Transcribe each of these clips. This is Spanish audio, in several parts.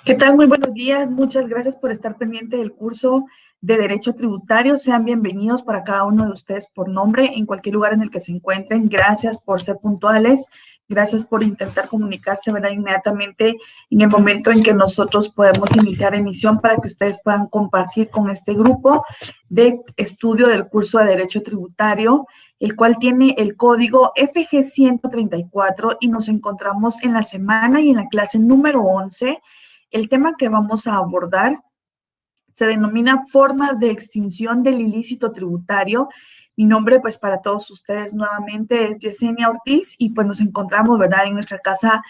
¿Qué tal? Muy buenos días. Muchas gracias por estar pendiente del curso de Derecho Tributario. Sean bienvenidos para cada uno de ustedes por nombre, en cualquier lugar en el que se encuentren. Gracias por ser puntuales. Gracias por intentar comunicarse, ¿verdad? Inmediatamente en el momento en que nosotros podemos iniciar emisión para que ustedes puedan compartir con este grupo de estudio del curso de Derecho Tributario, el cual tiene el código FG 134 y nos encontramos en la semana y en la clase número 11. El tema que vamos a abordar se denomina formas de extinción del ilícito tributario. Mi nombre, pues, para todos ustedes nuevamente es Yesenia Ortiz y pues nos encontramos, ¿verdad?, en nuestra casa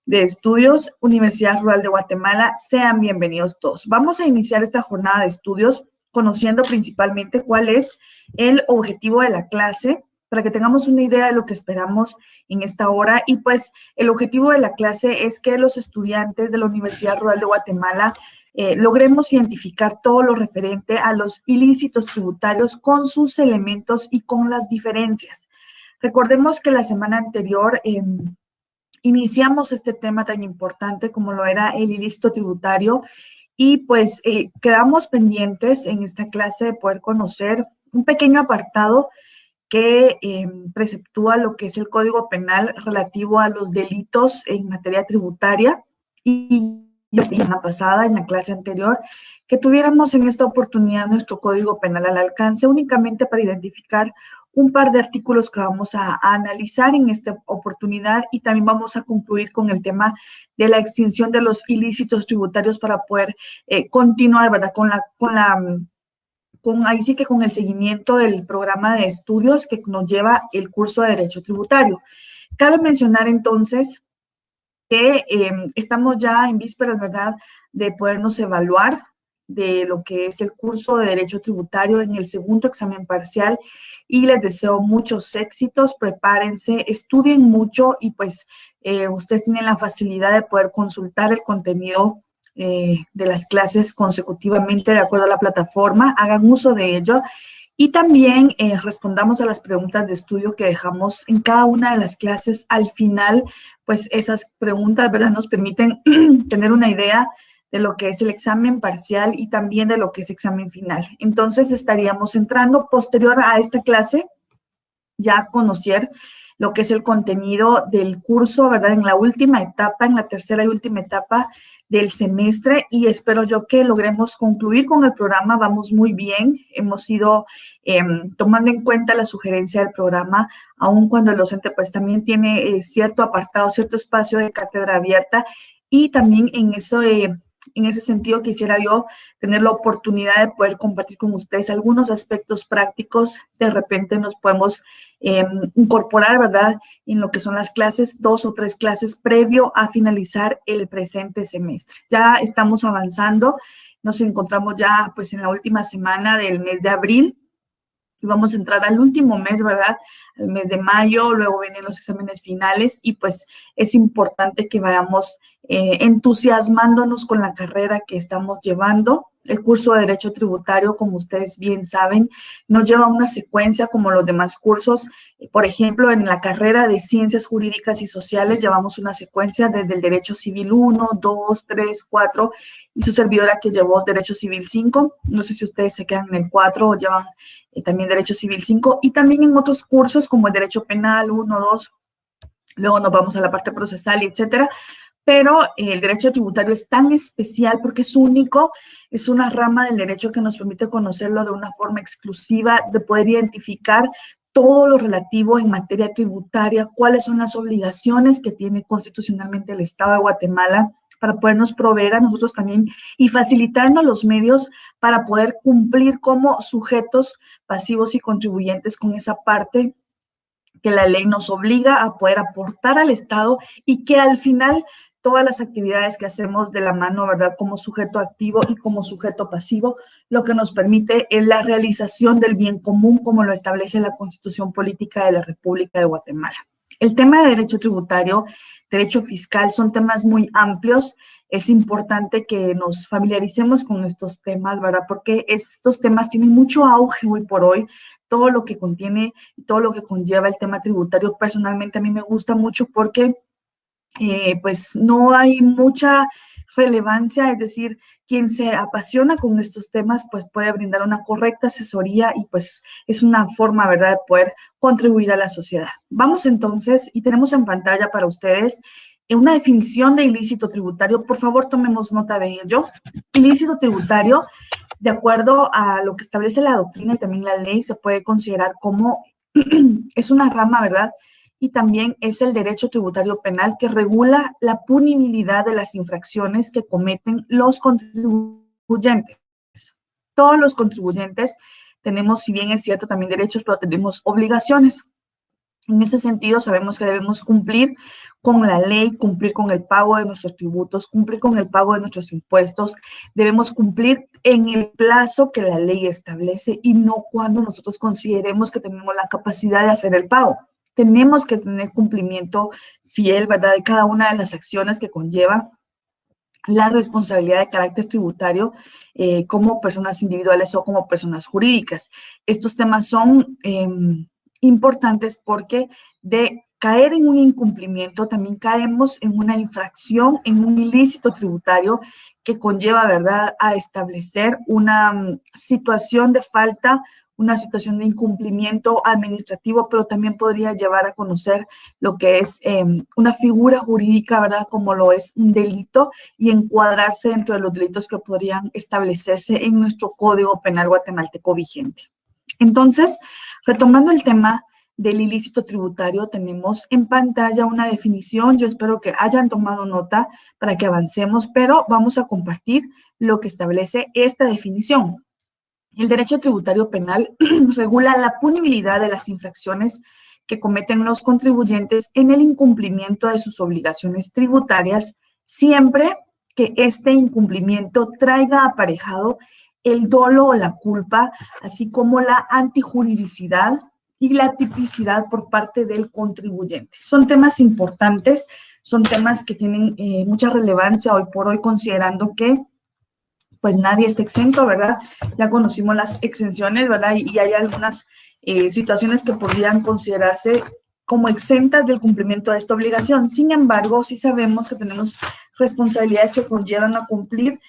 de estudios, Universidad Rural de Guatemala. Sean bienvenidos todos. Vamos a iniciar esta jornada de estudios conociendo principalmente cuál es el objetivo de la clase, para que tengamos una idea de lo que esperamos en esta hora. Y pues el objetivo de la clase es que los estudiantes de la Universidad Rural de Guatemala logremos identificar todo lo referente a los ilícitos tributarios con sus elementos y con las diferencias. Recordemos que la semana anterior iniciamos este tema tan importante como lo era el ilícito tributario y pues quedamos pendientes en esta clase de poder conocer un pequeño apartado que preceptúa lo que es el Código Penal relativo a los delitos en materia tributaria. Y la semana pasada, en la clase anterior, que tuviéramos en esta oportunidad nuestro Código Penal al alcance únicamente para identificar un par de artículos que vamos a analizar en esta oportunidad, y también vamos a concluir con el tema de la extinción de los ilícitos tributarios para poder continuar, ¿verdad?, ahí sí que con el seguimiento del programa de estudios que nos lleva el curso de Derecho Tributario. Cabe mencionar entonces que estamos ya en vísperas, ¿verdad?, de podernos evaluar de lo que es el curso de Derecho Tributario en el segundo examen parcial, y les deseo muchos éxitos. Prepárense, estudien mucho y pues ustedes tienen la facilidad de poder consultar el contenido de las clases consecutivamente de acuerdo a la plataforma. Hagan uso de ello y también respondamos a las preguntas de estudio que dejamos en cada una de las clases al final. Pues esas preguntas, ¿verdad?, nos permiten tener una idea de lo que es el examen parcial y también de lo que es examen final. Entonces estaríamos entrando posterior a esta clase ya a conocer lo que es el contenido del curso, ¿verdad?, en la última etapa, en la tercera y última etapa del semestre, y espero yo que logremos concluir con el programa. Vamos muy bien, hemos ido tomando en cuenta la sugerencia del programa, aun cuando el docente pues también tiene cierto apartado, cierto espacio de cátedra abierta, y también en eso en ese sentido quisiera yo tener la oportunidad de poder compartir con ustedes algunos aspectos prácticos. De repente nos podemos incorporar, ¿verdad?, en lo que son las clases, 2 o 3 clases previo a finalizar el presente semestre. Ya estamos avanzando, nos encontramos ya pues en la última semana del mes de abril. Y vamos a entrar al último mes, ¿verdad?, al mes de mayo. Luego vienen los exámenes finales y pues es importante que vayamos entusiasmándonos con la carrera que estamos llevando. El curso de Derecho Tributario, como ustedes bien saben, no lleva una secuencia como los demás cursos. Por ejemplo, en la carrera de Ciencias Jurídicas y Sociales llevamos una secuencia desde el Derecho Civil 1, 2, 3, 4, y su servidora que llevó Derecho Civil 5. No sé si ustedes se quedan en el 4 o llevan también Derecho Civil 5, y también en otros cursos como el Derecho Penal 1, 2, luego nos vamos a la parte procesal y etcétera. Pero el derecho tributario es tan especial porque es único, es una rama del derecho que nos permite conocerlo de una forma exclusiva, de poder identificar todo lo relativo en materia tributaria, cuáles son las obligaciones que tiene constitucionalmente el Estado de Guatemala para podernos proveer a nosotros también y facilitarnos los medios para poder cumplir como sujetos pasivos y contribuyentes con esa parte que la ley nos obliga a poder aportar al Estado, y que al final todas las actividades que hacemos de la mano, ¿verdad?, como sujeto activo y como sujeto pasivo, lo que nos permite es la realización del bien común como lo establece la Constitución Política de la República de Guatemala. El tema de derecho tributario, derecho fiscal, son temas muy amplios. Es importante que nos familiaricemos con estos temas, ¿verdad?, porque estos temas tienen mucho auge hoy por hoy. Todo lo que contiene, todo lo que conlleva el tema tributario, personalmente a mí me gusta mucho porque pues no hay mucha relevancia, es decir, quien se apasiona con estos temas, pues puede brindar una correcta asesoría y pues es una forma, ¿verdad?, de poder contribuir a la sociedad. Vamos entonces, y tenemos en pantalla para ustedes una definición de ilícito tributario. Por favor, tomemos nota de ello. Ilícito tributario, de acuerdo a lo que establece la doctrina y también la ley, se puede considerar como es una rama, ¿verdad?, y también es el derecho tributario penal que regula la punibilidad de las infracciones que cometen los contribuyentes. Todos los contribuyentes tenemos, si bien es cierto, también derechos, pero tenemos obligaciones. En ese sentido, sabemos que debemos cumplir con la ley, cumplir con el pago de nuestros tributos, cumplir con el pago de nuestros impuestos. Debemos cumplir en el plazo que la ley establece y no cuando nosotros consideremos que tenemos la capacidad de hacer el pago. Tenemos que tener cumplimiento fiel, ¿verdad?, de cada una de las acciones que conlleva la responsabilidad de carácter tributario como personas individuales o como personas jurídicas. Estos temas son importantes porque de caer en un incumplimiento también caemos en una infracción, en un ilícito tributario que conlleva, ¿verdad?, a establecer una situación de falta, una situación de incumplimiento administrativo, pero también podría llevar a conocer lo que es una figura jurídica, ¿verdad?, como lo es un delito y encuadrarse dentro de los delitos que podrían establecerse en nuestro Código Penal guatemalteco vigente. Entonces, retomando el tema del ilícito tributario, tenemos en pantalla una definición. Yo espero que hayan tomado nota para que avancemos, pero vamos a compartir lo que establece esta definición. El derecho tributario penal regula la punibilidad de las infracciones que cometen los contribuyentes en el incumplimiento de sus obligaciones tributarias, siempre que este incumplimiento traiga aparejado el dolo o la culpa, así como la antijuridicidad y la tipicidad por parte del contribuyente. Son temas importantes, son temas que tienen mucha relevancia hoy por hoy, considerando que pues nadie está exento, ¿verdad? Ya conocimos las exenciones, ¿verdad? Y hay algunas situaciones que podrían considerarse como exentas del cumplimiento de esta obligación. Sin embargo, sí sabemos que tenemos responsabilidades que conllevan a cumplir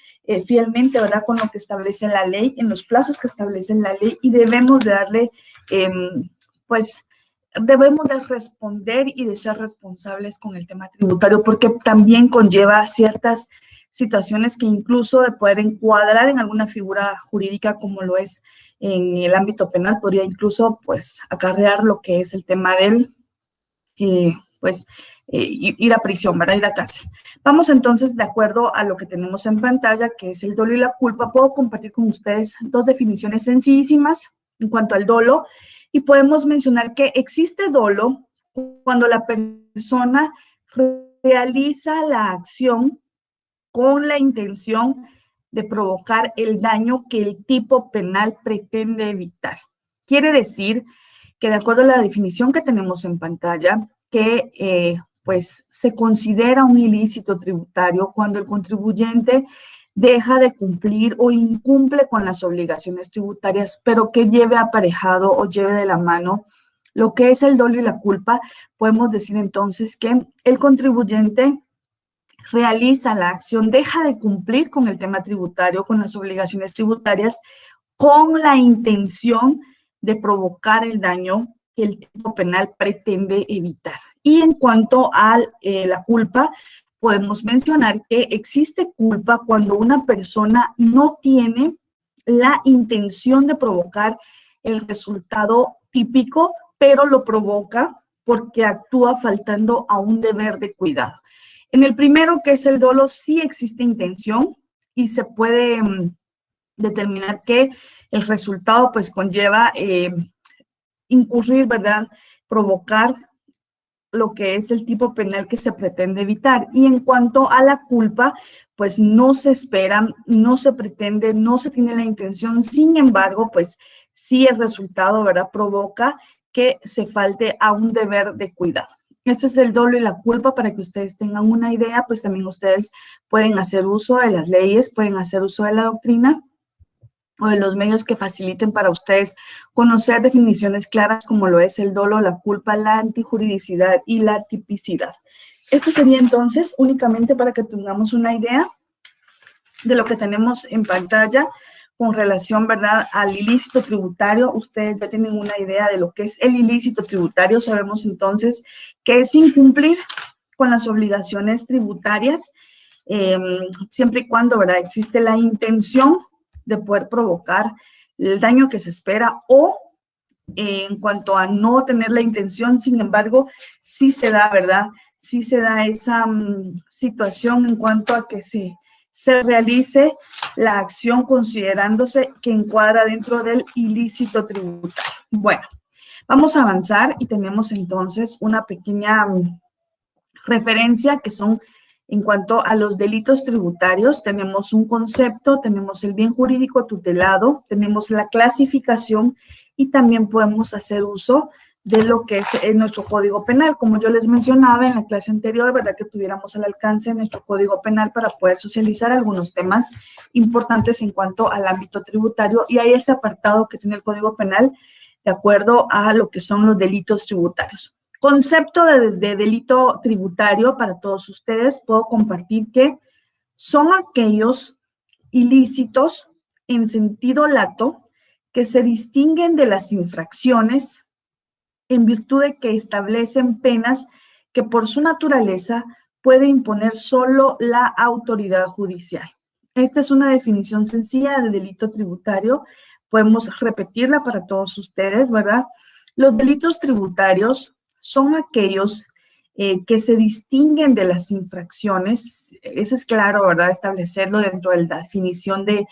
fielmente, ¿verdad?, con lo que establece la ley, en los plazos que establece la ley, y debemos de darle, pues, debemos de responder y de ser responsables con el tema tributario, porque también conlleva ciertas situaciones que incluso de poder encuadrar en alguna figura jurídica como lo es en el ámbito penal, podría incluso, pues, acarrear lo que es el tema del, ir a prisión, ¿verdad?, ir a cárcel. Vamos entonces, de acuerdo a lo que tenemos en pantalla, que es el dolo y la culpa, puedo compartir con ustedes dos definiciones sencillísimas en cuanto al dolo, y podemos mencionar que existe dolo cuando la persona realiza la acción con la intención de provocar el daño que el tipo penal pretende evitar. Quiere decir que, de acuerdo a la definición que tenemos en pantalla, que pues se considera un ilícito tributario cuando el contribuyente deja de cumplir o incumple con las obligaciones tributarias, pero que lleve aparejado o lleve de la mano lo que es el dolo y la culpa. Podemos decir entonces que el contribuyente realiza la acción, deja de cumplir con el tema tributario, con las obligaciones tributarias, con la intención de provocar el daño que el tipo penal pretende evitar. Y en cuanto a la culpa, podemos mencionar que existe culpa cuando una persona no tiene la intención de provocar el resultado típico, pero lo provoca porque actúa faltando a un deber de cuidado. En el primero, que es el dolo, sí existe intención y se puede determinar que el resultado pues conlleva incurrir, ¿verdad?, provocar lo que es el tipo penal que se pretende evitar. Y en cuanto a la culpa, pues no se espera, no se pretende, no se tiene la intención. Sin embargo, pues sí el resultado, ¿verdad?, provoca que se falte a un deber de cuidado. Esto es el dolo y la culpa. Para que ustedes tengan una idea, pues también ustedes pueden hacer uso de las leyes, pueden hacer uso de la doctrina o de los medios que faciliten para ustedes conocer definiciones claras como lo es el dolo, la culpa, la antijuridicidad y la tipicidad. Esto sería entonces únicamente para que tengamos una idea de lo que tenemos en pantalla con relación, ¿verdad?, al ilícito tributario. Ustedes ya tienen una idea de lo que es el ilícito tributario. Sabemos entonces que es incumplir con las obligaciones tributarias, siempre y cuando, ¿verdad?, existe la intención de poder provocar el daño que se espera, o en cuanto a no tener la intención, sin embargo, sí se da, ¿verdad?, sí se da esa situación en cuanto a que se realice la acción considerándose que encuadra dentro del ilícito tributario. Bueno, vamos a avanzar y tenemos entonces una pequeña referencia que son en cuanto a los delitos tributarios. Tenemos un concepto, tenemos el bien jurídico tutelado, tenemos la clasificación y también podemos hacer uso de lo que es nuestro Código Penal. Como yo les mencionaba en la clase anterior, ¿verdad?, que tuviéramos al alcance nuestro Código Penal para poder socializar algunos temas importantes en cuanto al ámbito tributario, y hay ese apartado que tiene el Código Penal de acuerdo a lo que son los delitos tributarios. Concepto de delito tributario para todos ustedes, puedo compartir que son aquellos ilícitos en sentido lato que se distinguen de las infracciones en virtud de que establecen penas que por su naturaleza puede imponer solo la autoridad judicial. Esta es una definición sencilla de delito tributario. Podemos repetirla para todos ustedes, ¿verdad? Los delitos tributarios son aquellos que se distinguen de las infracciones. Eso es claro, ¿verdad?, establecerlo dentro de la definición de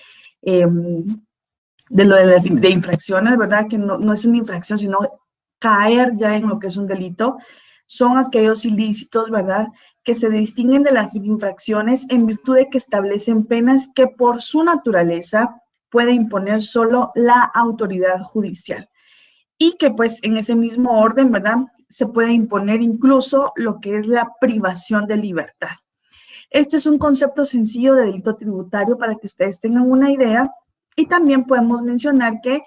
infracciones, ¿verdad?, que no es una infracción, sino caer ya en lo que es un delito. Son aquellos ilícitos, ¿verdad?, que se distinguen de las infracciones en virtud de que establecen penas que por su naturaleza puede imponer solo la autoridad judicial. Y que pues en ese mismo orden, ¿verdad?, se puede imponer incluso lo que es la privación de libertad. Esto es un concepto sencillo de delito tributario para que ustedes tengan una idea. Y también podemos mencionar que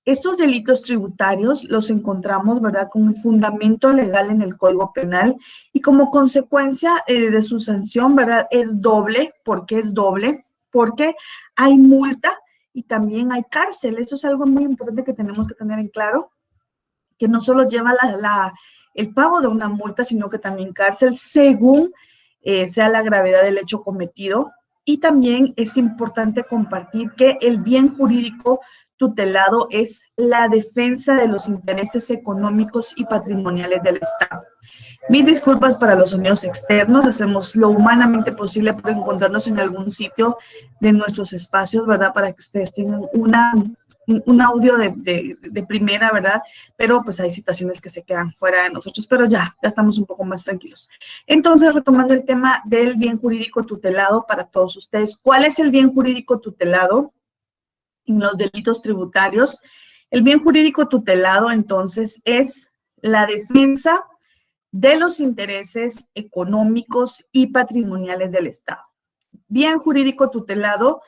estos delitos tributarios los encontramos, ¿verdad?, con un fundamento legal en el Código Penal, y como consecuencia de su sanción, ¿verdad?, es doble. ¿Por qué es doble? Porque hay multa y también hay cárcel. Eso es algo muy importante que tenemos que tener en claro, que no solo lleva el pago de una multa, sino que también cárcel según sea la gravedad del hecho cometido. Y también es importante compartir que el bien jurídico tutelado es la defensa de los intereses económicos y patrimoniales del Estado. Mis disculpas para los sonidos externos, hacemos lo humanamente posible por encontrarnos en algún sitio de nuestros espacios, ¿verdad?, para que ustedes tengan un audio de primera, ¿verdad? Pero pues hay situaciones que se quedan fuera de nosotros, pero ya estamos un poco más tranquilos. Entonces, retomando el tema del bien jurídico tutelado para todos ustedes, ¿cuál es el bien jurídico tutelado en los delitos tributarios? El bien jurídico tutelado, entonces, es la defensa de los intereses económicos y patrimoniales del Estado. Bien jurídico tutelado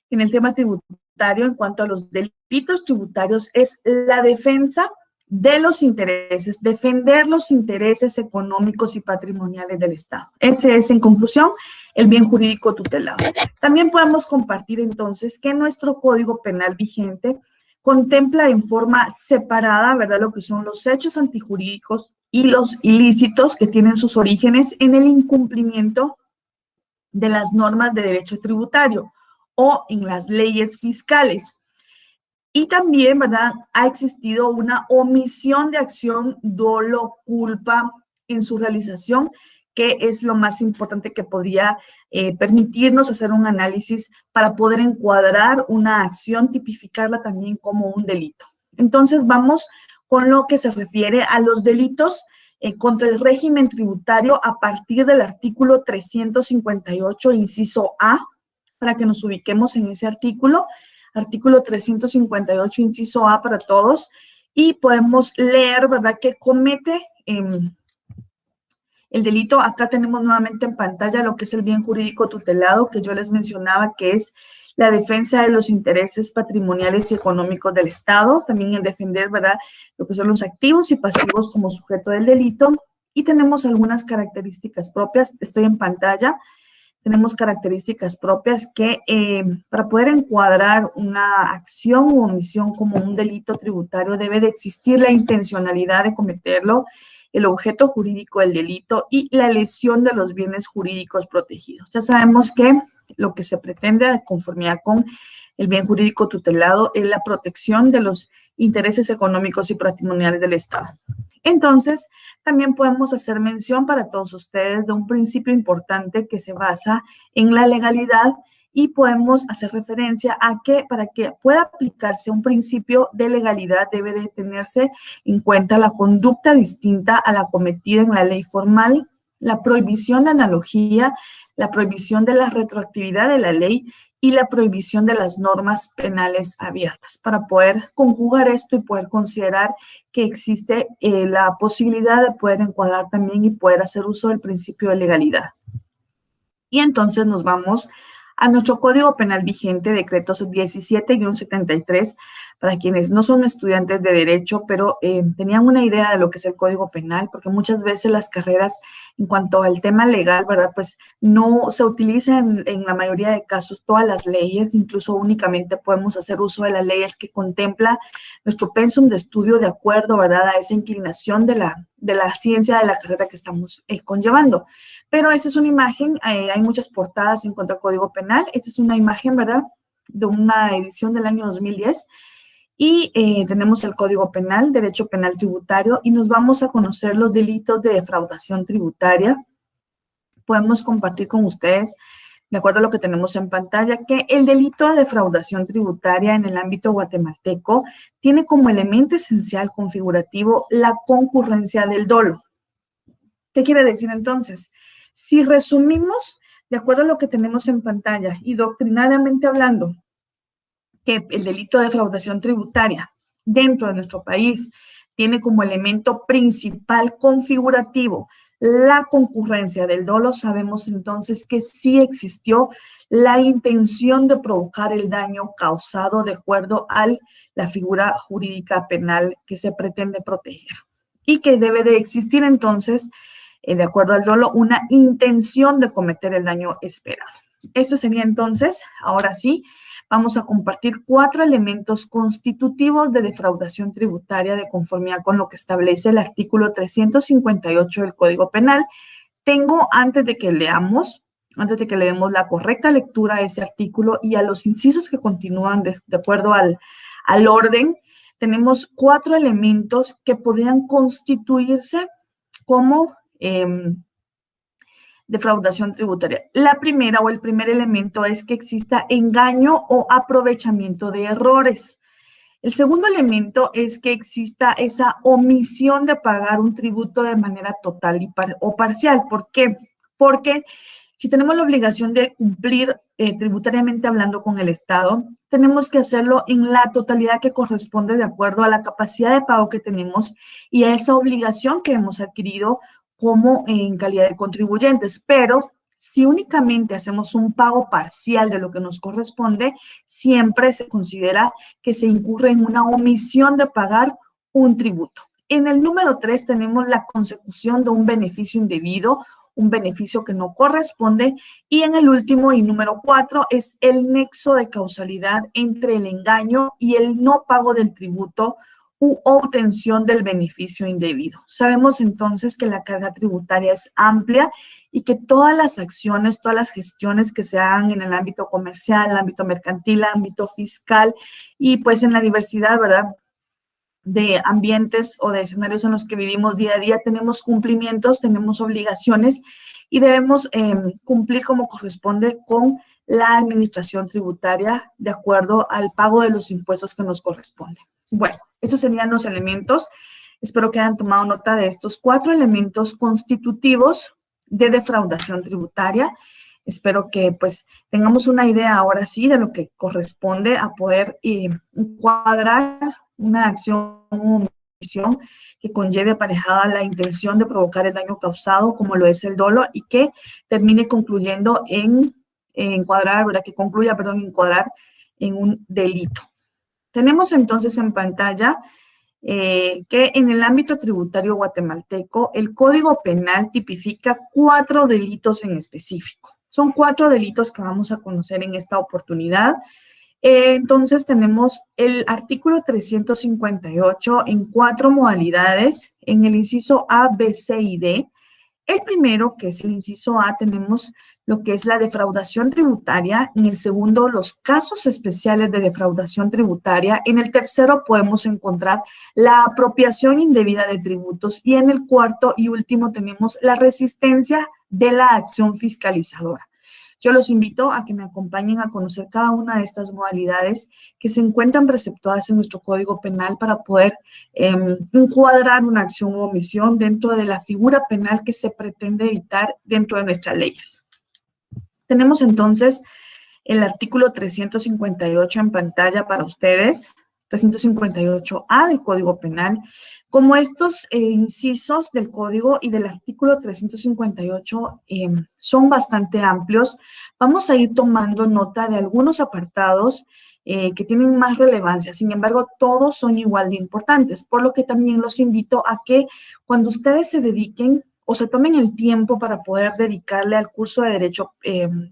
en el tema tributario en cuanto a los delitos tributarios es la defensa de los intereses, defender los intereses económicos y patrimoniales del Estado. Ese es, en conclusión, el bien jurídico tutelado. También podemos compartir entonces que nuestro Código Penal vigente contempla en forma separada, ¿verdad?, lo que son los hechos antijurídicos y los ilícitos que tienen sus orígenes en el incumplimiento de las normas de derecho tributario o en las leyes fiscales. Y también, ¿verdad?, ha existido una omisión de acción, dolo, culpa en su realización, que es lo más importante que podría permitirnos hacer un análisis para poder encuadrar una acción, tipificarla también como un delito. Entonces, vamos con lo que se refiere a los delitos contra el régimen tributario a partir del artículo 358, inciso A, para que nos ubiquemos en ese artículo 358, inciso A para todos, y podemos leer, ¿verdad?, que comete el delito. Acá tenemos nuevamente en pantalla lo que es el bien jurídico tutelado, que yo les mencionaba, que es la defensa de los intereses patrimoniales y económicos del Estado, también en defender, ¿verdad?, lo que son los activos y pasivos como sujeto del delito, y tenemos algunas características propias. Estoy en pantalla. Tenemos características propias que para poder encuadrar una acción u omisión como un delito tributario debe de existir la intencionalidad de cometerlo, el objeto jurídico del delito y la lesión de los bienes jurídicos protegidos. Ya sabemos que lo que se pretende de conformidad con el bien jurídico tutelado es la protección de los intereses económicos y patrimoniales del Estado. Entonces, también podemos hacer mención para todos ustedes de un principio importante que se basa en la legalidad y podemos hacer referencia a que para que pueda aplicarse un principio de legalidad debe de tenerse en cuenta la conducta distinta a la cometida en la ley formal, la prohibición de analogía, la prohibición de la retroactividad de la ley y la prohibición de las normas penales abiertas, para poder conjugar esto y poder considerar que existe la posibilidad de poder encuadrar también y poder hacer uso del principio de legalidad. Y entonces nos vamos a nuestro Código Penal vigente, decreto 17-73, para quienes no son estudiantes de Derecho, pero tenían una idea de lo que es el Código Penal, porque muchas veces las carreras en cuanto al tema legal, ¿verdad? Pues no se utilizan en la mayoría de casos todas las leyes, incluso únicamente podemos hacer uso de las leyes que contempla nuestro pensum de estudio de acuerdo, ¿verdad? A esa inclinación de la ciencia de la carrera que estamos conllevando. Pero esta es una imagen, hay muchas portadas en cuanto al Código Penal. Esta es una imagen, ¿verdad?, de una edición del año 2010. Y tenemos el Código Penal, Derecho Penal Tributario, y nos vamos a conocer los delitos de defraudación tributaria. Podemos compartir con ustedes, de acuerdo a lo que tenemos en pantalla, que el delito de defraudación tributaria en el ámbito guatemalteco tiene como elemento esencial configurativo la concurrencia del dolo. ¿Qué quiere decir entonces? Si resumimos, de acuerdo a lo que tenemos en pantalla y doctrinariamente hablando, que el delito de defraudación tributaria dentro de nuestro país tiene como elemento principal configurativo la concurrencia del dolo, sabemos entonces que sí existió la intención de provocar el daño causado de acuerdo a la figura jurídica penal que se pretende proteger. Y que debe de existir entonces, de acuerdo al dolo, una intención de cometer el daño esperado. Eso sería entonces, ahora sí, vamos a compartir 4 elementos constitutivos de defraudación tributaria de conformidad con lo que establece el artículo 358 del Código Penal. Tengo, antes de que leemos la correcta lectura a ese artículo y a los incisos que continúan de acuerdo al orden, tenemos 4 elementos que podrían constituirse como defraudación tributaria. La primera o el primer elemento es que exista engaño o aprovechamiento de errores. El segundo elemento es que exista esa omisión de pagar un tributo de manera total o parcial. ¿Por qué? Porque si tenemos la obligación de cumplir tributariamente hablando con el Estado, tenemos que hacerlo en la totalidad que corresponde de acuerdo a la capacidad de pago que tenemos y a esa obligación que hemos adquirido como en calidad de contribuyentes, pero si únicamente hacemos un pago parcial de lo que nos corresponde, siempre se considera que se incurre en una omisión de pagar un tributo. En el número 3 tenemos la consecución de un beneficio indebido, un beneficio que no corresponde, y en el último y número 4 es el nexo de causalidad entre el engaño y el no pago del tributo u obtención del beneficio indebido. Sabemos entonces que la carga tributaria es amplia y que todas las acciones, todas las gestiones que se hagan en el ámbito comercial, el ámbito mercantil, el ámbito fiscal y pues en la diversidad, ¿verdad?, de ambientes o de escenarios en los que vivimos día a día, tenemos cumplimientos, tenemos obligaciones y debemos cumplir como corresponde con la administración tributaria de acuerdo al pago de los impuestos que nos corresponden. Bueno, estos serían los elementos. Espero que hayan tomado nota de estos 4 elementos constitutivos de defraudación tributaria. Espero que pues tengamos una idea ahora sí de lo que corresponde a poder encuadrar una acción o omisión que conlleve aparejada la intención de provocar el daño causado, como lo es el dolo, y que termine concluyendo en encuadrar, ¿verdad? Que concluya, perdón, encuadrar en un delito. Tenemos entonces en pantalla que en el ámbito tributario guatemalteco, el Código Penal tipifica 4 delitos en específico. Son 4 delitos que vamos a conocer en esta oportunidad. Entonces, tenemos el artículo 358 en 4 modalidades, en el inciso A, B, C y D. El primero, que es el inciso A, tenemos lo que es la defraudación tributaria. En el segundo, los casos especiales de defraudación tributaria. En el tercero, podemos encontrar la apropiación indebida de tributos. Y en el cuarto y último, tenemos la resistencia de la acción fiscalizadora. Yo los invito a que me acompañen a conocer cada una de estas modalidades que se encuentran preceptuadas en nuestro Código Penal para poder encuadrar una acción o omisión dentro de la figura penal que se pretende evitar dentro de nuestras leyes. Tenemos entonces el artículo 358 en pantalla para ustedes, 358A del Código Penal. Como estos incisos del Código y del artículo 358 son bastante amplios, vamos a ir tomando nota de algunos apartados que tienen más relevancia. Sin embargo, todos son igual de importantes, por lo que también los invito a que cuando ustedes se dediquen o se tomen el tiempo para poder dedicarle al curso de Derecho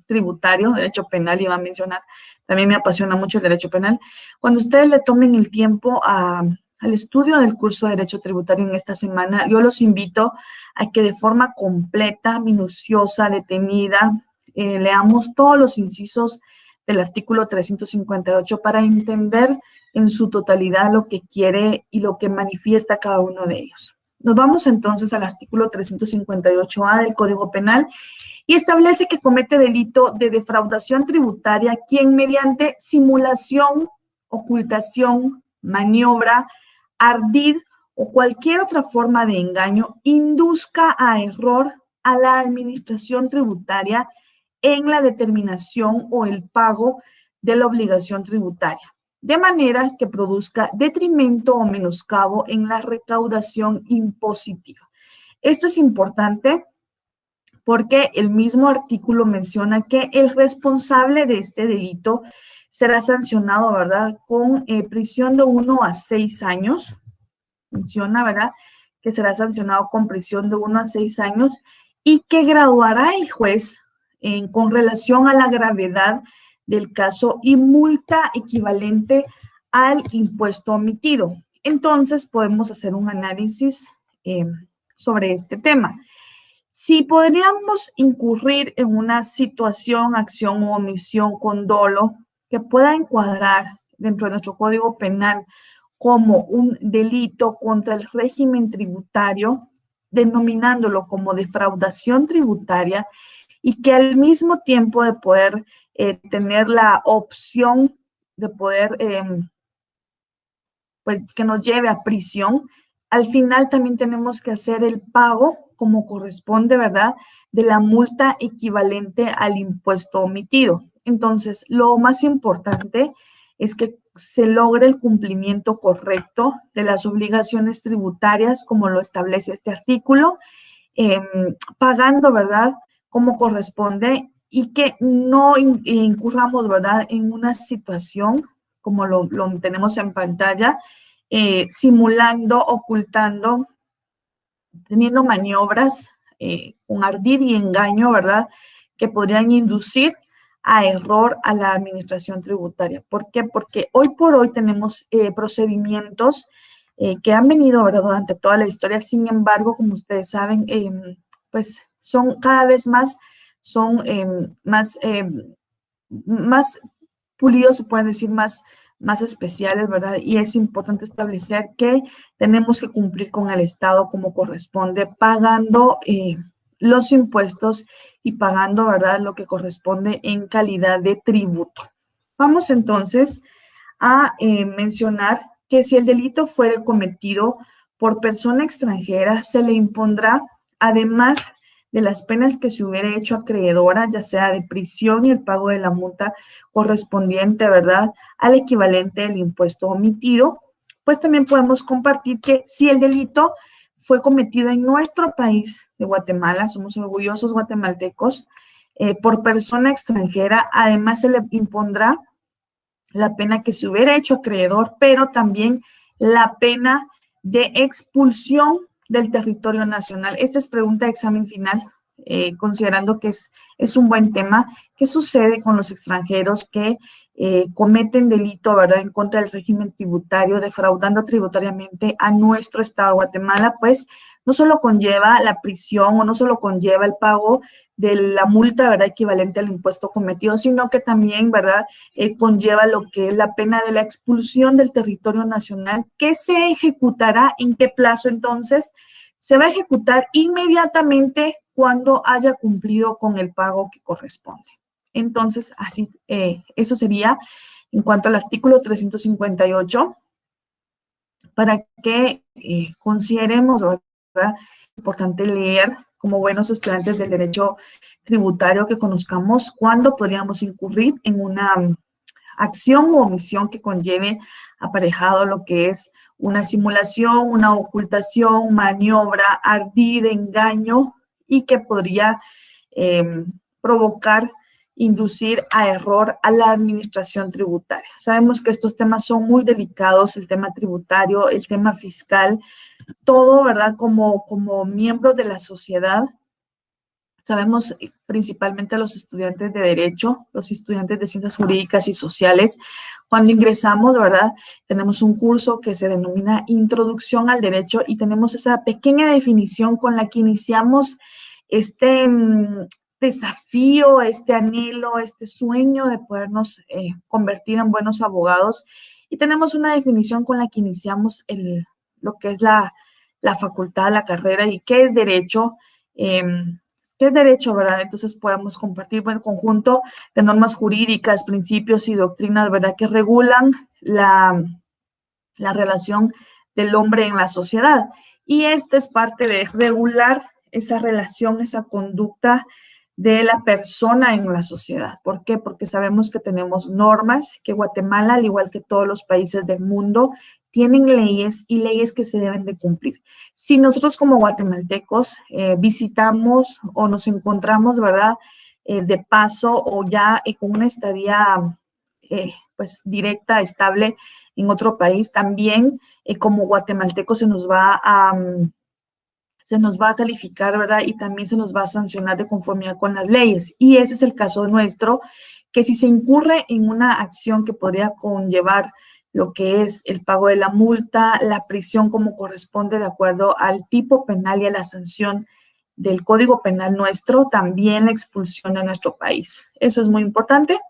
Tributario, Derecho Penal, iba a mencionar, también me apasiona mucho el Derecho Penal, cuando ustedes le tomen el tiempo al estudio del curso de Derecho Tributario en esta semana, yo los invito a que de forma completa, minuciosa, detenida, leamos todos los incisos del artículo 358 para entender en su totalidad lo que quiere y lo que manifiesta cada uno de ellos. Nos vamos entonces al artículo 358A del Código Penal y establece que comete delito de defraudación tributaria quien mediante simulación, ocultación, maniobra, ardid o cualquier otra forma de engaño induzca a error a la administración tributaria en la determinación o el pago de la obligación tributaria, de manera que produzca detrimento o menoscabo en la recaudación impositiva. Esto es importante porque el mismo artículo menciona que el responsable de este delito será sancionado, ¿verdad?, con prisión de 1 a 6 años. Menciona, ¿verdad?, que será sancionado con prisión de 1 a 6 años y que graduará el juez con relación a la gravedad del caso y multa equivalente al impuesto omitido. Entonces, podemos hacer un análisis sobre este tema. Si podríamos incurrir en una situación, acción o omisión con dolo que pueda encuadrar dentro de nuestro Código Penal como un delito contra el régimen tributario, denominándolo como defraudación tributaria, y que al mismo tiempo de poder tener la opción de poder, pues, que nos lleve a prisión, al final también tenemos que hacer el pago, como corresponde, ¿verdad?, de la multa equivalente al impuesto omitido. Entonces, lo más importante es que se logre el cumplimiento correcto de las obligaciones tributarias, como lo establece este artículo, pagando, ¿verdad?, como corresponde y que no incurramos, ¿verdad?, en una situación como lo tenemos en pantalla, simulando, ocultando, teniendo maniobras con ardid y engaño, ¿verdad?, que podrían inducir a error a la administración tributaria. ¿Por qué? Porque hoy por hoy tenemos procedimientos que han venido, ¿verdad?, durante toda la historia. Sin embargo, como ustedes saben, pues son cada vez más, más pulidos, se pueden decir, más especiales, ¿verdad? Y es importante establecer que tenemos que cumplir con el Estado como corresponde, pagando los impuestos y pagando, ¿verdad?, lo que corresponde en calidad de tributo. Vamos entonces a mencionar que si el delito fuere cometido por persona extranjera, se le impondrá, además de las penas que se hubiera hecho acreedora, ya sea de prisión y el pago de la multa correspondiente, ¿verdad?, al equivalente del impuesto omitido, pues también podemos compartir que si el delito fue cometido en nuestro país de Guatemala, somos orgullosos guatemaltecos, por persona extranjera, además se le impondrá la pena que se hubiera hecho acreedor, pero también la pena de expulsión del territorio nacional. Esta es pregunta de examen final, considerando que es un buen tema. ¿Qué sucede con los extranjeros que cometen delito, ¿verdad?, en contra del régimen tributario, defraudando tributariamente a nuestro Estado, Guatemala? Pues no solo conlleva la prisión o no solo conlleva el pago de la multa, ¿verdad?, equivalente al impuesto cometido, sino que también, ¿verdad?, conlleva lo que es la pena de la expulsión del territorio nacional, que se ejecutará ¿en qué plazo entonces? Se va a ejecutar inmediatamente cuando haya cumplido con el pago que corresponde. Entonces, así, eso sería en cuanto al artículo 358, para que consideremos, ¿verdad?, importante leer como buenos estudiantes del derecho tributario, que conozcamos cuándo podríamos incurrir en una acción o omisión que conlleve aparejado lo que es una simulación, una ocultación, maniobra, ardid, engaño, y que podría provocar, inducir a error a la administración tributaria. Sabemos que estos temas son muy delicados, el tema tributario, el tema fiscal, todo, ¿verdad? Como miembros de la sociedad, sabemos principalmente a los estudiantes de Derecho, los estudiantes de Ciencias Jurídicas y Sociales, cuando ingresamos, ¿verdad?, tenemos un curso que se denomina Introducción al Derecho y tenemos esa pequeña definición con la que iniciamos este desafío, este anhelo, este sueño de podernos convertir en buenos abogados, y tenemos una definición con la que iniciamos lo que es la facultad, la carrera, y qué es derecho, ¿qué es derecho, verdad? Entonces podemos compartir el conjunto de normas jurídicas, principios y doctrinas, ¿verdad?, que regulan la relación del hombre en la sociedad. Y esta es parte de regular esa relación, esa conducta de la persona en la sociedad. ¿Por qué? Porque sabemos que tenemos normas, que Guatemala, al igual que todos los países del mundo, tienen leyes y leyes que se deben de cumplir. Si nosotros como guatemaltecos visitamos o nos encontramos, ¿verdad?, de paso o ya con una estadía pues directa, estable en otro país, también como guatemaltecos se nos va a calificar, ¿verdad?, y también se nos va a sancionar de conformidad con las leyes. Y ese es el caso nuestro, que si se incurre en una acción que podría conllevar lo que es el pago de la multa, la prisión como corresponde de acuerdo al tipo penal y a la sanción del Código Penal nuestro, también la expulsión de nuestro país. Eso es muy importante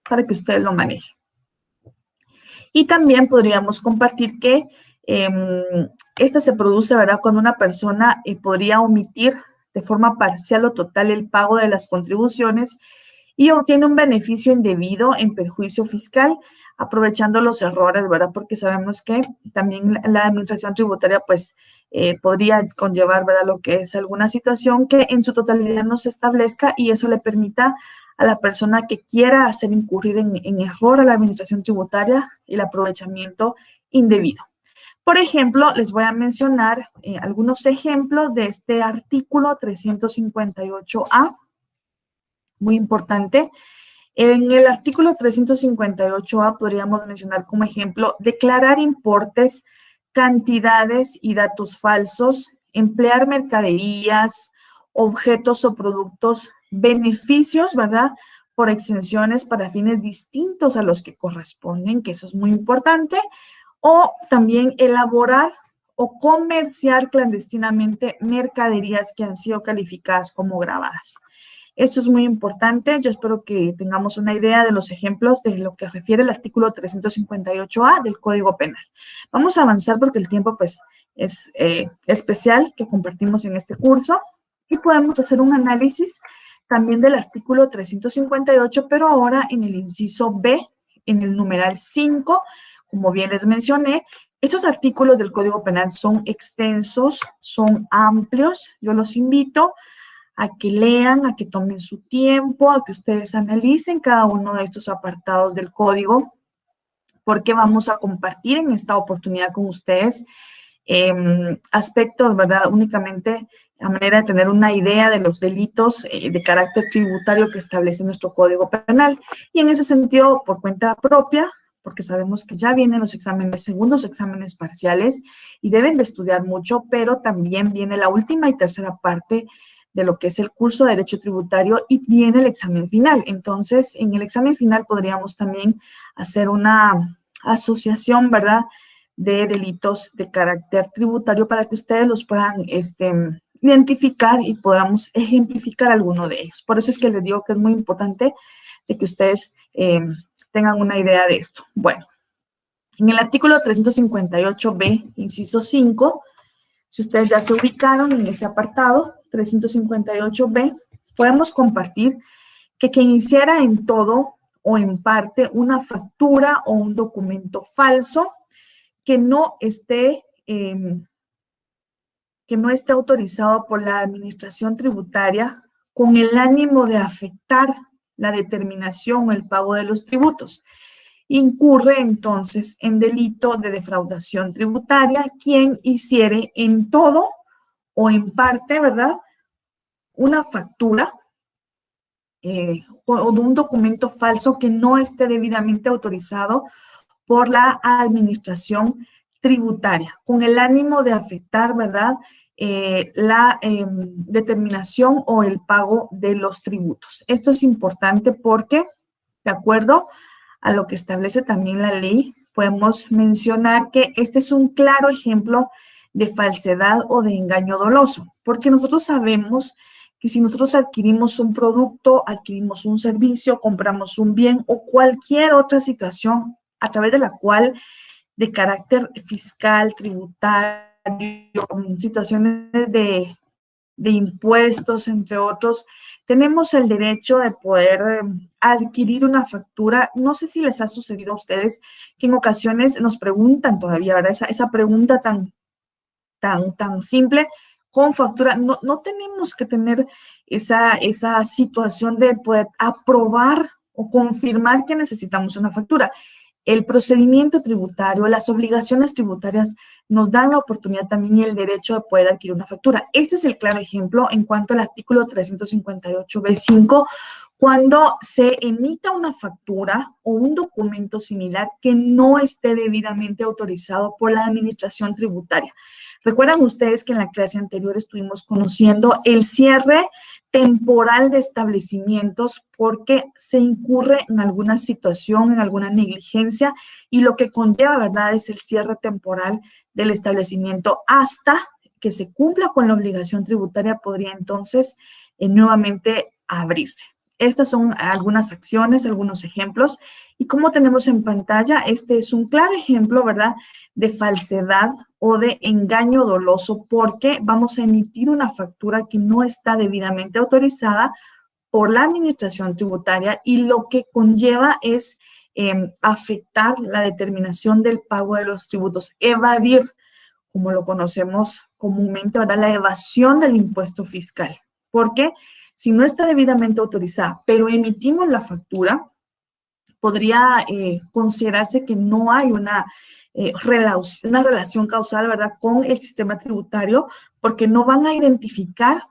para que ustedes lo manejen. Y también podríamos compartir que esta se produce, ¿verdad?, cuando una persona podría omitir de forma parcial o total el pago de las contribuciones y obtiene un beneficio indebido en perjuicio fiscal, aprovechando los errores, ¿verdad? Porque sabemos que también la administración tributaria, pues, podría conllevar, ¿verdad?, lo que es alguna situación que en su totalidad no se establezca y eso le permita a la persona que quiera hacer incurrir en error a la administración tributaria el aprovechamiento indebido. Por ejemplo, les voy a mencionar algunos ejemplos de este artículo 358A, muy importante. En el artículo 358A podríamos mencionar como ejemplo declarar importes, cantidades y datos falsos, emplear mercaderías, objetos o productos, beneficios, ¿verdad?, por exenciones para fines distintos a los que corresponden, que eso es muy importante, o también elaborar o comerciar clandestinamente mercaderías que han sido calificadas como gravadas. Esto es muy importante. Yo espero que tengamos una idea de los ejemplos de lo que refiere el artículo 358A del Código Penal. Vamos a avanzar porque el tiempo, pues, es especial que compartimos en este curso y podemos hacer un análisis también del artículo 358, pero ahora en el inciso B, en el numeral 5, como bien les mencioné. Estos artículos del Código Penal son extensos, son amplios. Yo los invito a que lean, a que tomen su tiempo, a que ustedes analicen cada uno de estos apartados del código, porque vamos a compartir en esta oportunidad con ustedes aspectos, ¿verdad?, únicamente a manera de tener una idea de los delitos de carácter tributario que establece nuestro Código Penal. Y en ese sentido, por cuenta propia, porque sabemos que ya vienen los exámenes, segundos exámenes parciales y deben de estudiar mucho, pero también viene la última y tercera parte de lo que es el curso de Derecho Tributario y viene el examen final. Entonces, en el examen final podríamos también hacer una asociación, ¿verdad?, de delitos de carácter tributario para que ustedes los puedan identificar y podamos ejemplificar alguno de ellos. Por eso es que les digo que es muy importante de que ustedes tengan una idea de esto. Bueno, en el artículo 358b, inciso 5, si ustedes ya se ubicaron en ese apartado, 358b, podemos compartir que quien hiciera en todo o en parte una factura o un documento falso que no esté autorizado por la administración tributaria con el ánimo de afectar la determinación o el pago de los tributos. Incurre entonces en delito de defraudación tributaria quien hiciere en todo o en parte, ¿verdad?, una factura o de un documento falso que no esté debidamente autorizado por la administración tributaria, con el ánimo de afectar, ¿verdad?, la determinación o el pago de los tributos. Esto es importante porque, de acuerdo a lo que establece también la ley, podemos mencionar que este es un claro ejemplo de falsedad o de engaño doloso, porque nosotros sabemos que si nosotros adquirimos un producto, adquirimos un servicio, compramos un bien o cualquier otra situación a través de la cual de carácter fiscal, tributario, situaciones de impuestos, entre otros, tenemos el derecho de poder adquirir una factura. No sé si les ha sucedido a ustedes que en ocasiones nos preguntan todavía, ¿verdad? Esa pregunta tan simple, con factura, no tenemos que tener esa situación de poder aprobar o confirmar que necesitamos una factura. El procedimiento tributario, las obligaciones tributarias nos dan la oportunidad también y el derecho de poder adquirir una factura. Este es el claro ejemplo en cuanto al artículo 358b5, cuando se emita una factura o un documento similar que no esté debidamente autorizado por la administración tributaria. Recuerdan ustedes que en la clase anterior estuvimos conociendo el cierre temporal de establecimientos porque se incurre en alguna situación, en alguna negligencia, y lo que conlleva, ¿verdad?, es el cierre temporal del establecimiento hasta que se cumpla con la obligación tributaria, podría entonces nuevamente abrirse. Estas son algunas acciones, algunos ejemplos, y como tenemos en pantalla, este es un claro ejemplo, ¿verdad?, de falsedad o de engaño doloso, porque vamos a emitir una factura que no está debidamente autorizada por la administración tributaria y lo que conlleva es afectar la determinación del pago de los tributos, evadir, como lo conocemos comúnmente, ¿verdad?, la evasión del impuesto fiscal. Porque si no está debidamente autorizada, pero emitimos la factura, podría considerarse que no hay una relación causal, ¿verdad?, con el sistema tributario, porque no van a identificar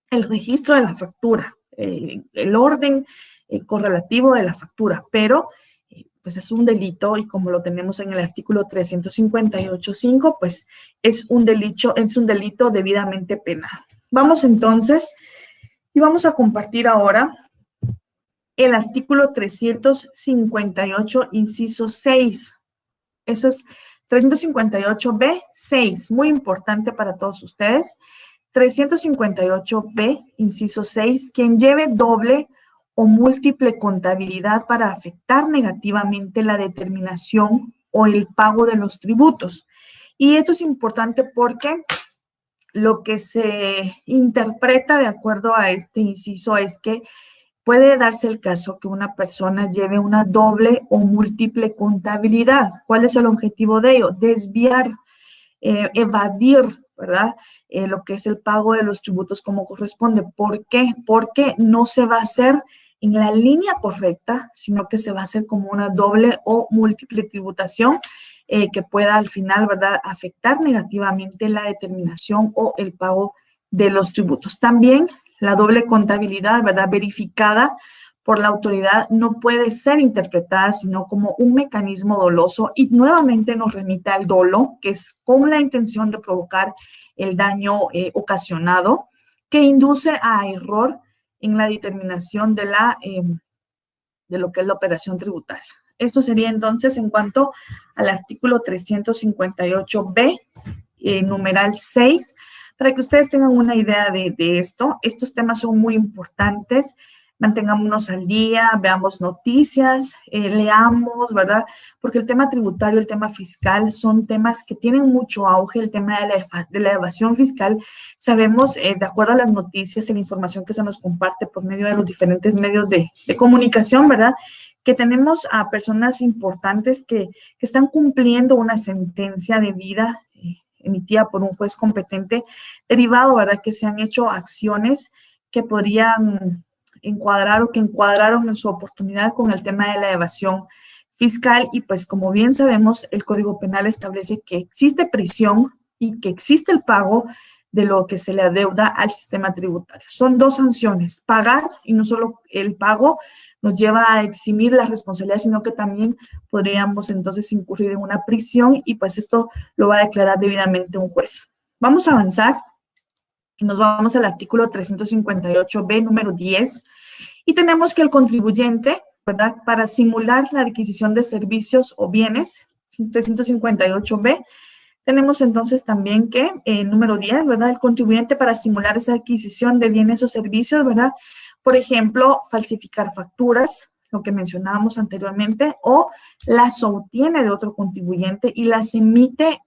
el registro de la factura, el orden correlativo de la factura, pero pues es un delito y como lo tenemos en el artículo 358.5, pues es un delito debidamente penado. Vamos entonces y vamos a compartir ahora el artículo 358, inciso 6. Eso es 358b6, muy importante para todos ustedes. 358b, inciso 6, quien lleve doble o múltiple contabilidad para afectar negativamente la determinación o el pago de los tributos. Y esto es importante porque lo que se interpreta de acuerdo a este inciso es que puede darse el caso que una persona lleve una doble o múltiple contabilidad. ¿Cuál es el objetivo de ello? Desviar, evadir, ¿verdad?, lo que es el pago de los tributos como corresponde. ¿Por qué? Porque no se va a hacer en la línea correcta, sino que se va a hacer como una doble o múltiple tributación que pueda al final, ¿verdad?, afectar negativamente la determinación o el pago de los tributos. También la doble contabilidad, ¿verdad?, verificada por la autoridad no puede ser interpretada sino como un mecanismo doloso y nuevamente nos remite al dolo, que es con la intención de provocar el daño ocasionado, que induce a error en la determinación de lo que es la operación tributaria. Esto sería entonces en cuanto al artículo 358b, numeral 6, para que ustedes tengan una idea de esto. Estos temas son muy importantes. Mantengámonos al día, veamos noticias, leamos, ¿verdad? Porque el tema tributario, el tema fiscal son temas que tienen mucho auge. El tema de la evasión fiscal, sabemos, de acuerdo a las noticias y la información que se nos comparte por medio de los diferentes medios de comunicación, ¿verdad?, que tenemos a personas importantes que están cumpliendo una sentencia de vida emitida por un juez competente, derivado, ¿verdad?, que se han hecho acciones que podrían encuadrar o que encuadraron en su oportunidad con el tema de la evasión fiscal. Y pues como bien sabemos, el Código Penal establece que existe prisión y que existe el pago de lo que se le adeuda al sistema tributario. Son dos sanciones: pagar, y no solo el pago nos lleva a eximir la responsabilidad, sino que también podríamos entonces incurrir en una prisión, y pues esto lo va a declarar debidamente un juez. Vamos a avanzar y nos vamos al artículo 358b, número 10, y tenemos que el contribuyente, ¿verdad?, para simular la adquisición de servicios o bienes, 358b, tenemos entonces también que, número 10, ¿verdad?, el contribuyente para simular esa adquisición de bienes o servicios, ¿verdad?, por ejemplo, falsificar facturas, lo que mencionábamos anteriormente, o las obtiene de otro contribuyente y las emite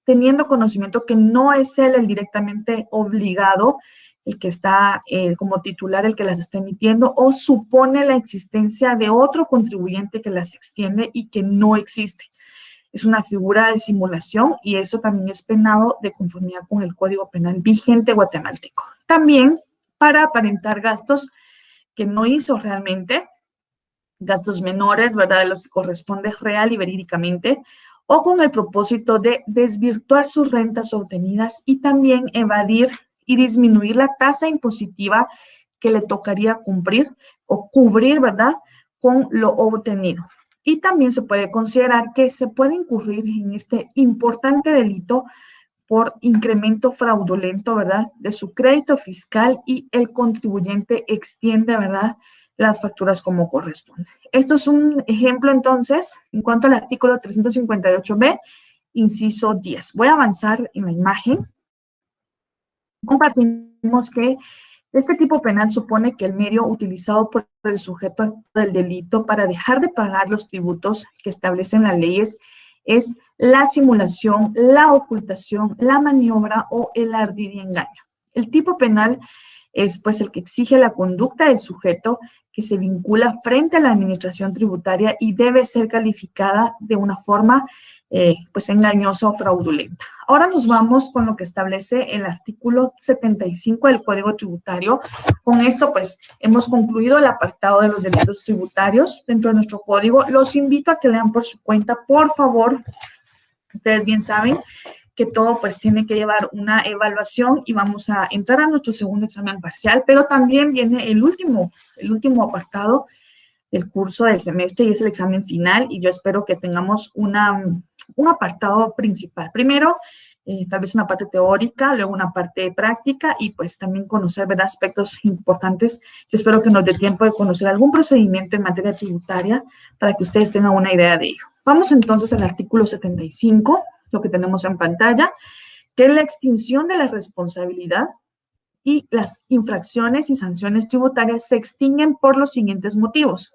teniendo conocimiento que no es él el directamente obligado, el que está como titular, el que las está emitiendo, o supone la existencia de otro contribuyente que las extiende y que no existe. Es una figura de simulación y eso también es penado de conformidad con el Código Penal vigente guatemalteco. También para aparentar gastos que no hizo realmente, gastos menores, ¿verdad?, de los que corresponde real y verídicamente, o con el propósito de desvirtuar sus rentas obtenidas y también evadir y disminuir la tasa impositiva que le tocaría cumplir o cubrir, ¿verdad?, con lo obtenido. Y también se puede considerar que se puede incurrir en este importante delito por incremento fraudulento, ¿verdad?, de su crédito fiscal, y el contribuyente extiende, ¿verdad?, las facturas como corresponde. Esto es un ejemplo, entonces, en cuanto al artículo 358b, inciso 10. Voy a avanzar en la imagen. Compartimos que este tipo penal supone que el medio utilizado por el sujeto del delito para dejar de pagar los tributos que establecen las leyes es la simulación, la ocultación, la maniobra o el ardid y engaño. El tipo penal es pues el que exige la conducta del sujeto que se vincula frente a la administración tributaria y debe ser calificada de una forma pues engañosa o fraudulenta. Ahora nos vamos con lo que establece el artículo 75 del Código Tributario. Con esto pues hemos concluido el apartado de los delitos tributarios dentro de nuestro código. Los invito a que lean por su cuenta, por favor. Ustedes bien saben que todo pues tiene que llevar una evaluación y vamos a entrar a nuestro segundo examen parcial, pero también viene el último apartado del curso del semestre y es el examen final, y yo espero que tengamos un apartado principal. Primero, tal vez una parte teórica, luego una parte práctica y pues también conocer, ¿verdad?, aspectos importantes. Yo espero que nos dé tiempo de conocer algún procedimiento en materia tributaria para que ustedes tengan una idea de ello. Vamos entonces al artículo 75, lo que tenemos en pantalla, que es la extinción de la responsabilidad, y las infracciones y sanciones tributarias se extinguen por los siguientes motivos.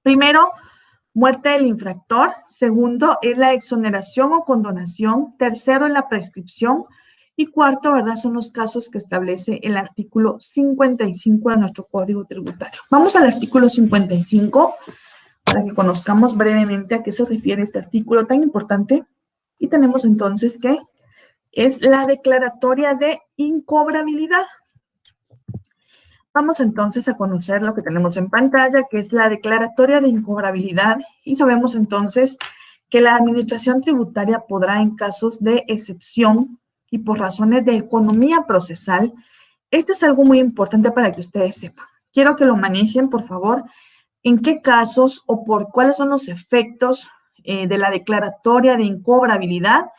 Primero, muerte del infractor. Segundo, es la exoneración o condonación. Tercero, es la prescripción. Y cuarto, ¿verdad?, son los casos que establece el artículo 55 de nuestro Código Tributario. Vamos al artículo 55 para que conozcamos brevemente a qué se refiere este artículo tan importante. Y tenemos entonces que es la declaratoria de incobrabilidad. Vamos entonces a conocer lo que tenemos en pantalla, que es la declaratoria de incobrabilidad, y sabemos entonces que la administración tributaria podrá, en casos de excepción y por razones de economía procesal, esto es algo muy importante para que ustedes sepan, quiero que lo manejen, por favor, en qué casos o por cuáles son los efectos de la declaratoria de incobrabilidad,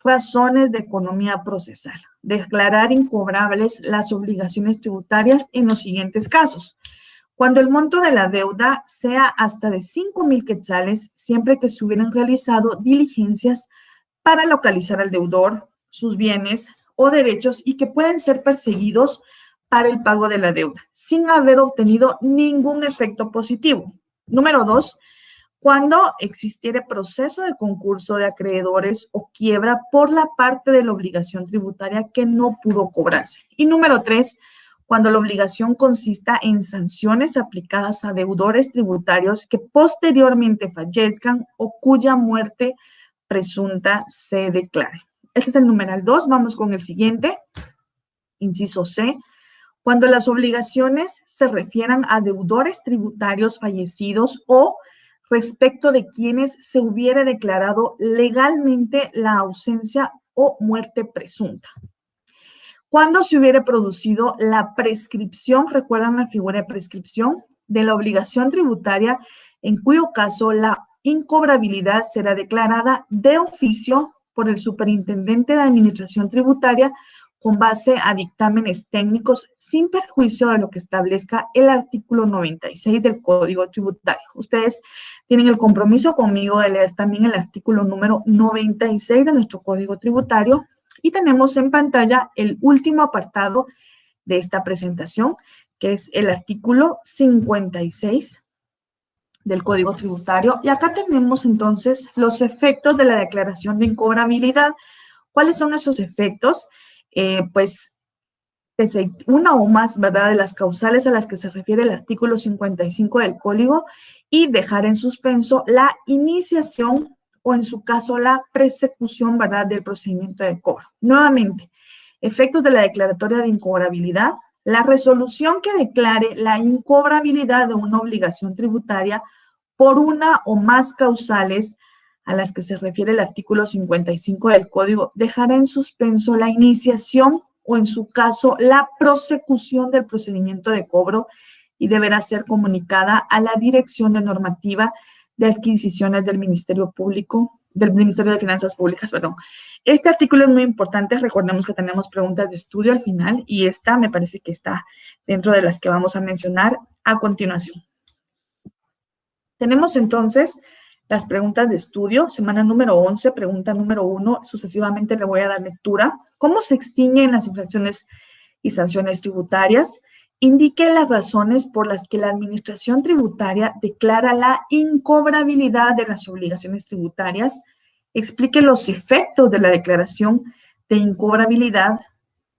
razones de economía procesal. Declarar incobrables las obligaciones tributarias en los siguientes casos. Cuando el monto de la deuda sea hasta de 5,000 quetzales, siempre que se hubieran realizado diligencias para localizar al deudor, sus bienes o derechos y que pueden ser perseguidos para el pago de la deuda, sin haber obtenido ningún efecto positivo. Número 2, cuando existiere proceso de concurso de acreedores o quiebra por la parte de la obligación tributaria que no pudo cobrarse. Y número 3, cuando la obligación consista en sanciones aplicadas a deudores tributarios que posteriormente fallezcan o cuya muerte presunta se declare. Este es el numeral 2. Vamos con el siguiente. Inciso C. Cuando las obligaciones se refieran a deudores tributarios fallecidos o respecto de quienes se hubiere declarado legalmente la ausencia o muerte presunta. Cuando se hubiere producido la prescripción, ¿recuerdan la figura de prescripción? De la obligación tributaria, en cuyo caso la incobrabilidad será declarada de oficio por el superintendente de administración tributaria con base a dictámenes técnicos sin perjuicio de lo que establezca el artículo 96 del Código Tributario. Ustedes tienen el compromiso conmigo de leer también el artículo número 96 de nuestro Código Tributario y tenemos en pantalla el último apartado de esta presentación, que es el artículo 56 del Código Tributario. Y acá tenemos entonces los efectos de la declaración de incobrabilidad. ¿Cuáles son esos efectos? Pues una o más, ¿verdad?, de las causales a las que se refiere el artículo 55 del Código y dejar en suspenso la iniciación o en su caso la persecución, ¿verdad?, del procedimiento de cobro. Nuevamente, efectos de la declaratoria de incobrabilidad, la resolución que declare la incobrabilidad de una obligación tributaria por una o más causales a las que se refiere el artículo 55 del Código, dejará en suspenso la iniciación o en su caso la prosecución del procedimiento de cobro y deberá ser comunicada a la Dirección de Normativa de Adquisiciones del Ministerio Público, del Ministerio de Finanzas Públicas, perdón. Este artículo es muy importante, recordemos que tenemos preguntas de estudio al final y esta me parece que está dentro de las que vamos a mencionar a continuación. Tenemos entonces las preguntas de estudio, semana número 11, pregunta número 1, sucesivamente le voy a dar lectura. ¿Cómo se extinguen las infracciones y sanciones tributarias? Indique las razones por las que la Administración Tributaria declara la incobrabilidad de las obligaciones tributarias. Explique los efectos de la declaración de incobrabilidad,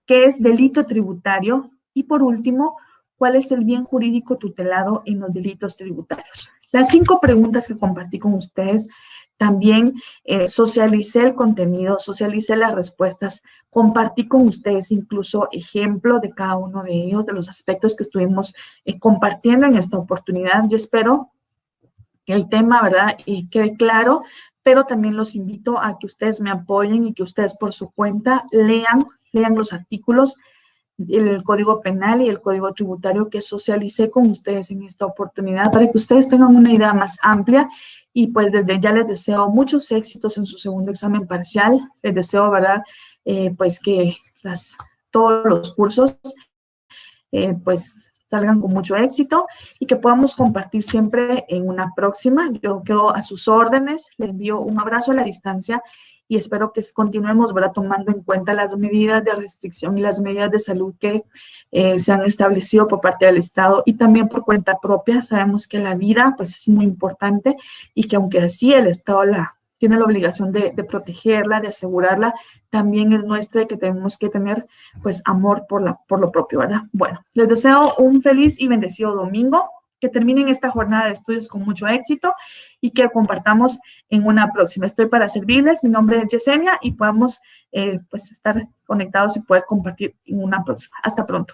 qué es delito tributario y, por último, cuál es el bien jurídico tutelado en los delitos tributarios. Las 5 preguntas que compartí con ustedes, también socialicé el contenido, socialicé las respuestas, compartí con ustedes incluso ejemplo de cada uno de ellos, de los aspectos que estuvimos compartiendo en esta oportunidad. Yo espero que el tema, ¿verdad?, quede claro, pero también los invito a que ustedes me apoyen y que ustedes por su cuenta lean los artículos, el Código Penal y el Código Tributario que socialicé con ustedes en esta oportunidad para que ustedes tengan una idea más amplia y pues desde ya les deseo muchos éxitos en su segundo examen parcial. Les deseo, ¿verdad?, pues que todos los cursos pues salgan con mucho éxito y que podamos compartir siempre en una próxima. Yo quedo a sus órdenes, les envío un abrazo a la distancia y espero que continuemos, ¿verdad?, tomando en cuenta las medidas de restricción y las medidas de salud que se han establecido por parte del Estado y también por cuenta propia. Sabemos que la vida pues es muy importante y que aunque así el Estado tiene la obligación de protegerla, de asegurarla, también es nuestra y que tenemos que tener pues amor por lo propio, ¿verdad? Bueno, les deseo un feliz y bendecido domingo, que terminen esta jornada de estudios con mucho éxito y que compartamos en una próxima. Estoy para servirles, mi nombre es Yesenia y podemos pues estar conectados y poder compartir en una próxima. Hasta pronto.